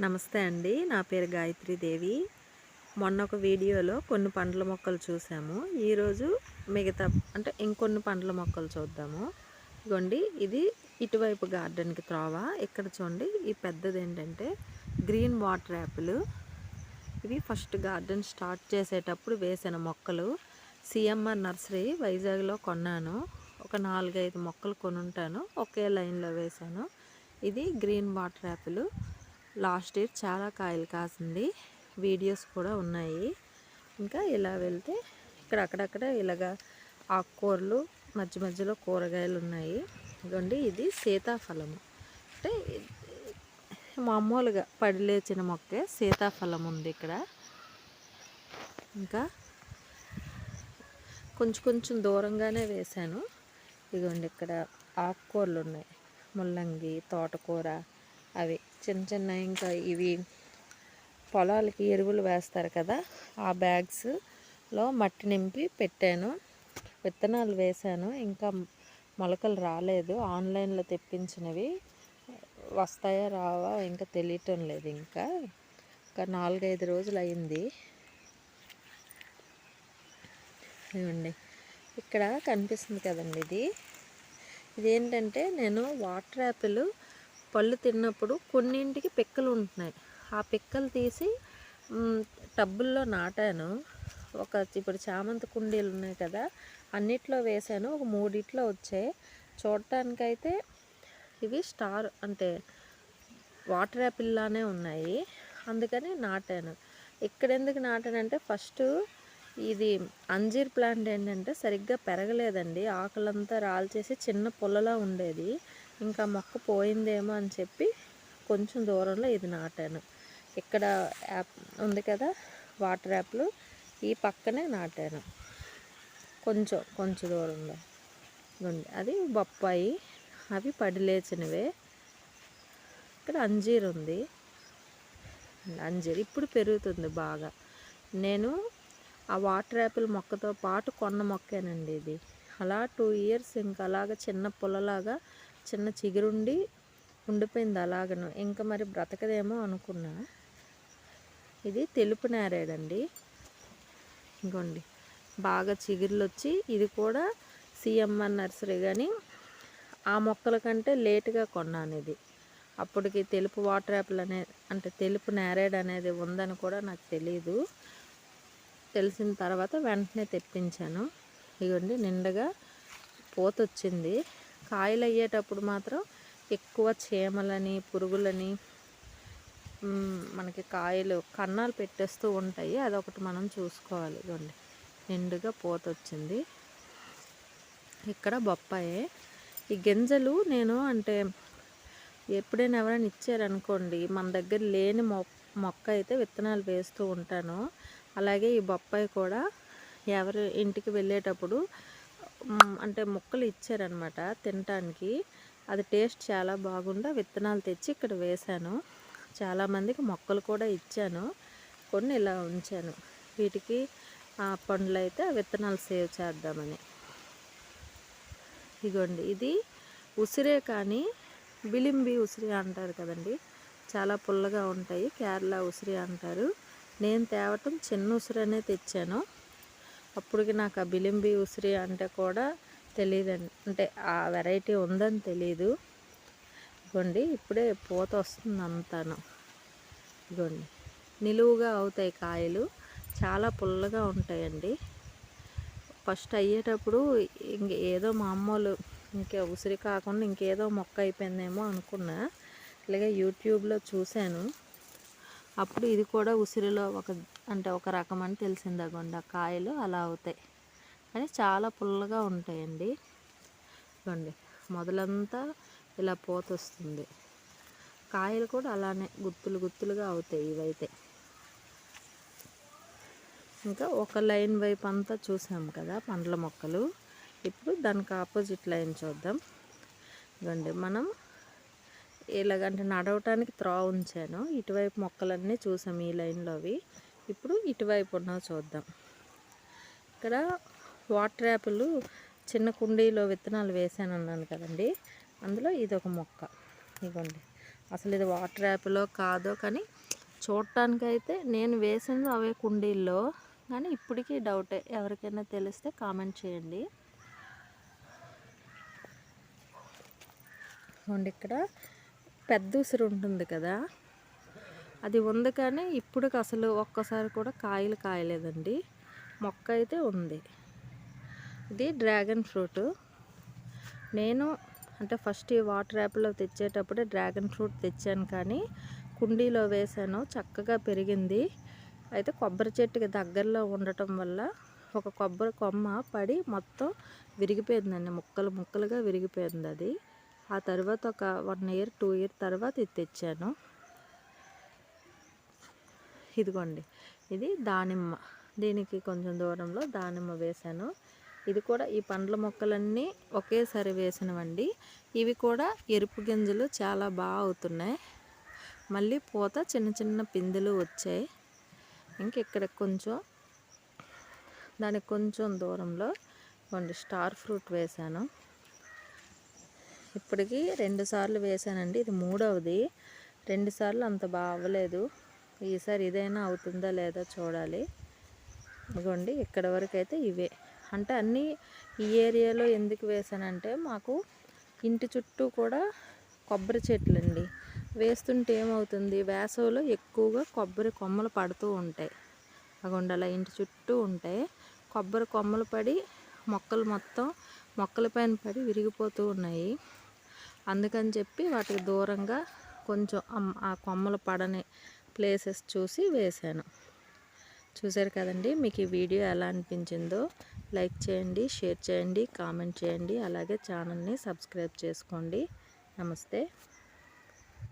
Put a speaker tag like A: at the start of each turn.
A: నమస్తే అండి. నా పేరు గాయత్రి దేవి. మొన్న ఒక వీడియోలో కొన్ని పండ్ల మొక్కలు చూసాము. ఈరోజు మిగతా అంటే ఇంకొన్ని పండ్ల మొక్కలు చూద్దాము. ఇగోండి ఇది ఇటువైపు గార్డెన్‌కి త్రోవ. ఇక్కడ చూడండి ఈ పెద్దది ఏంటంటే గ్రీన్ వాటర్ యాపిల్. ఇవి ఫస్ట్ గార్డెన్ స్టార్ట్ చేసేటప్పుడు వేసిన మొక్కలు. సిఎంఆర్ నర్సరీ వైజాగ్‌లో కొన్నాను. ఒక 4, 5 మొక్కలు కొనుంటాను. ఒకే లైన్‌లో వేశాను. ఇది green water Apple. Last year చాలా కాయలు కాసింది. వీడియోస్ కూడా ఉన్నాయి. ఇంకా ఇలా వెళ్తే ఇక్కడ అక్కడక్కడ ఇలాగ ఆకుకూరలు మధ్య మధ్యలో కూరగాయలు ఉన్నాయి. ఇదిగోండి ఇది సీతాఫలము. అంటే మామూలుగా పడి లేచిన మొక్కే సీతాఫలం ఉంది ఇక్కడ. ఇంకా కొంచెం దూరంగానే వేశాను. ఇదిగోండి ఇక్కడ ఆకుకూరలు ఉన్నాయి. ముల్లంగి, తోటకూర అవి చిన్న ఇంకా ఇవి పొలాలకి ఎరువులు వేస్తారు కదా, ఆ బ్యాగ్స్లో మట్టి నింపి పెట్టాను. విత్తనాలు వేశాను. ఇంకా మొలకలు రాలేదు. ఆన్లైన్లో తెప్పించినవి వస్తాయా రావా ఇంకా తెలియటం లేదు. ఇంకా 4, 5 రోజులు అయింది. ఇవ్వండి ఇక్కడ కనిపిస్తుంది కదండి. ఇదేంటంటే నేను వాటర్ యాపిల్ పళ్ళు తిన్నప్పుడు కొన్నింటికి పిక్కలు ఉంటున్నాయి. ఆ పిక్కలు తీసి టబ్బుల్లో నాటాను. ఇప్పుడు చామంతి కుండీలు ఉన్నాయి కదా, అన్నిట్లో వేశాను. ఒక 3 వచ్చాయి. చూడటానికైతే ఇవి స్టార్ అంటే వాటర్ యాపిల్ లానే ఉన్నాయి. అందుకని నాటాను. ఇక్కడ ఎందుకు నాటానంటే ఫస్ట్ ఇది అంజీర్ ప్లాంట్ ఏంటంటే సరిగ్గా పెరగలేదండి. ఆకులంతా రాల్చేసి చిన్న పుల్లలా ఉండేది. ఇంకా మొక్క పోయిందేమో అని చెప్పి కొంచెం దూరంలో ఇది నాటాను. ఇక్కడ యాప్ ఉంది కదా వాటర్ యాపిల్, ఈ పక్కనే నాటాను కొంచెం దూరంలో. అది బొప్పాయి, అవి పడి లేచినవే. ఇక్కడ అంజీర్ ఉంది. అంజీర్ ఇప్పుడు పెరుగుతుంది బాగా. నేను ఆ వాటర్ యాపిల్ మొక్కతో పాటు కొన్న మొక్కేనండి ఇది. అలా 2 ఇయర్స్ ఇంకా అలాగ చిన్న పుల్లలాగా చిన్న చిగురుండి ఉండిపోయింది అలాగను. ఇంకా మరి బ్రతకదేమో అనుకున్నా. ఇది తెలుపు నేరేడండి. ఇంకోండి బాగా చిగుర్లు వచ్చి ఇది కూడా సిఎంఆర్ నర్సరీ, కానీ ఆ మొక్కల కంటే లేటుగా కొన్నాను ఇది. అప్పటికి తెలుపు వాటర్ యాపిల్ అంటే తెలుపు నేరేడ్ అనేది ఉందని కూడా నాకు తెలీదు. తెలిసిన తర్వాత వెంటనే తెప్పించాను. ఇదిగోండి నిండుగా పూత వచ్చింది. కాయలు అయ్యేటప్పుడు మాత్రం ఎక్కువ చీమలని పురుగులని మనకి కాయలు కన్నాలు పెట్టేస్తూ ఉంటాయి. అదొకటి మనం చూసుకోవాలి. ఇదిగోండి నిండుగా పూత వచ్చింది. ఇక్కడ బొప్పాయే. ఈ గింజలు నేను అంటే ఎప్పుడైనా ఎవరైనా ఇచ్చారనుకోండి, మన దగ్గర లేని మొక్క అయితే విత్తనాలు వేస్తూ ఉంటాను. అలాగే ఈ బొప్పాయి కూడా ఎవరి ఇంటికి వెళ్ళేటప్పుడు అంటే మొక్కలు ఇచ్చారనమాట తినటానికి. అది టేస్ట్ చాలా బాగుండా విత్తనాలు తెచ్చి ఇక్కడ వేశాను. చాలామందికి మొక్కలు కూడా ఇచ్చాను. కొన్ని ఇలా ఉంచాను. వీటికి పండ్లు అయితే విత్తనాలు సేవ్ చేద్దామని. ఇదిగోండి ఇది ఉసిరే, కానీ బిలింబి ఉసిరి అంటారు కదండి, చాలా పుల్లగా ఉంటాయి. కేరళ ఉసిరి అంటారు. నేను తేవటం చిన్న ఉసిరనే తెచ్చాను. అప్పటికి నాకు ఆ బిలింబి ఉసిరి అంటే కూడా తెలియదండి, అంటే ఆ వెరైటీ ఉందని తెలీదు. ఇదిగోండి ఇప్పుడే పూత వస్తుంది అంతాను. ఇదిగోండి నిలువుగా అవుతాయి కాయలు, చాలా పుల్లగా ఉంటాయండి. ఫస్ట్ అయ్యేటప్పుడు ఏదో మామూలు ఇంకా ఉసిరి కాకుండా ఇంకేదో మొక్క అయిపోయిందేమో అనుకున్నా. ఇలాగే యూట్యూబ్లో చూశాను. అప్పుడు ఇది కూడా ఉసిరిలో ఒక రకం అని తెలిసింది. అగోండి కాయలు అలా అవుతాయి, కానీ చాలా పుల్లగా ఉంటాయండి. ఇదిగోండి మొదలంతా ఇలా పూత వస్తుంది. కాయలు కూడా అలానే గుత్తులుగా అవుతాయి ఇవైతే. ఇంకా ఒక లైన్ వైపు అంతా చూసాం కదా పండ్ల మొక్కలు. ఇప్పుడు దానికి ఆపోజిట్ లైన్ చూద్దాం. ఇదిగోండి మనం ఇలాగంటే నడవటానికి త్రోవ ఉంచాను. ఇటువైపు మొక్కలన్నీ చూసాం ఈ లైన్లోవి. ఇప్పుడు ఇటువైపు ఉన్నవి చూద్దాం. ఇక్కడ వాటర్ యాపిల్ చిన్న కుండీలో విత్తనాలు వేసాను అన్నాను కదండి, అందులో ఇదొక మొక్క. ఇదిగోండి అసలు ఇది వాటర్ యాపిలో కాదో కానీ చూడటానికైతే నేను వేసింది అవే కుండీల్లో, కానీ ఇప్పటికీ డౌటే. ఎవరికైనా తెలిస్తే కామెంట్ చేయండి. చూడండి ఇక్కడ పెద్ద ఉసిరి ఉంటుంది కదా, అది ఉంది కానీ ఇప్పుడు అసలు ఒక్కసారి కూడా కాయలు కాయలేదండి. మొక్క అయితే ఉంది. ఇది డ్రాగన్ ఫ్రూట్. నేను అంటే ఫస్ట్ ఈ వాటర్ యాపిల్లో తెచ్చేటప్పుడే డ్రాగన్ ఫ్రూట్ తెచ్చాను, కానీ కుండీలో వేసాను, చక్కగా పెరిగింది. అయితే కొబ్బరి చెట్టుకి దగ్గరలో ఉండటం వల్ల ఒక కొబ్బరి కొమ్మ పడి మొత్తం విరిగిపోయిందండి, ముక్కలు ముక్కలుగా విరిగిపోయింది అది. ఆ తర్వాత ఒక 1 ఇయర్ 2 ఇయర్ తర్వాత ఇది తెచ్చాను. ఇదిగోండి ఇది దానిమ్మ. దీనికి కొంచెం దూరంలో దానిమ్మ వేశాను. ఇది కూడా ఈ పండ్ల మొక్కలన్నీ ఒకేసారి వేసినవండి. ఇవి కూడా ఎరుపు గింజలు చాలా బాగా అవుతున్నాయి. మళ్ళీ పూత చిన్న చిన్న పిందెలు వచ్చాయి. ఇక్కడ కొంచెం దానికి కొంచెం దూరంలో కొన్ని స్టార్ ఫ్రూట్ వేశాను. ఇప్పటికి 2 సార్లు వేశానండి, ఇది 3వది. 2 సార్లు అంత బాగా అవ్వలేదు. ఈసారి ఇదైనా అవుతుందా లేదా చూడాలి. ఇదిగోండి ఇక్కడ వరకు అయితే ఇవే. అంటే అన్నీ ఈ ఏరియాలో ఎందుకు వేసానంటే మాకు ఇంటి చుట్టూ కూడా కొబ్బరి చెట్లండి. వేస్తుంటే ఏమవుతుంది, వేసవిలో ఎక్కువగా కొబ్బరి కొమ్మలు పడుతూ ఉంటాయి. అగోండి అలా ఇంటి చుట్టూ ఉంటాయి. కొబ్బరి కొమ్మలు పడి మొక్కలు మొత్తం మొక్కలపైన పడి విరిగిపోతూ ఉన్నాయి. అందుకని చెప్పి వాటికి దూరంగా కొంచెం ఆ కొమ్మలు పడని ప్లేసెస్ చూసి వేశాను. చూశారు కదండి. మీకు ఈ వీడియో ఎలా అనిపించిందో లైక్ చేయండి, షేర్ చేయండి, కామెంట్ చేయండి. అలాగే ఛానల్ని సబ్స్క్రైబ్ చేసుకోండి. నమస్తే.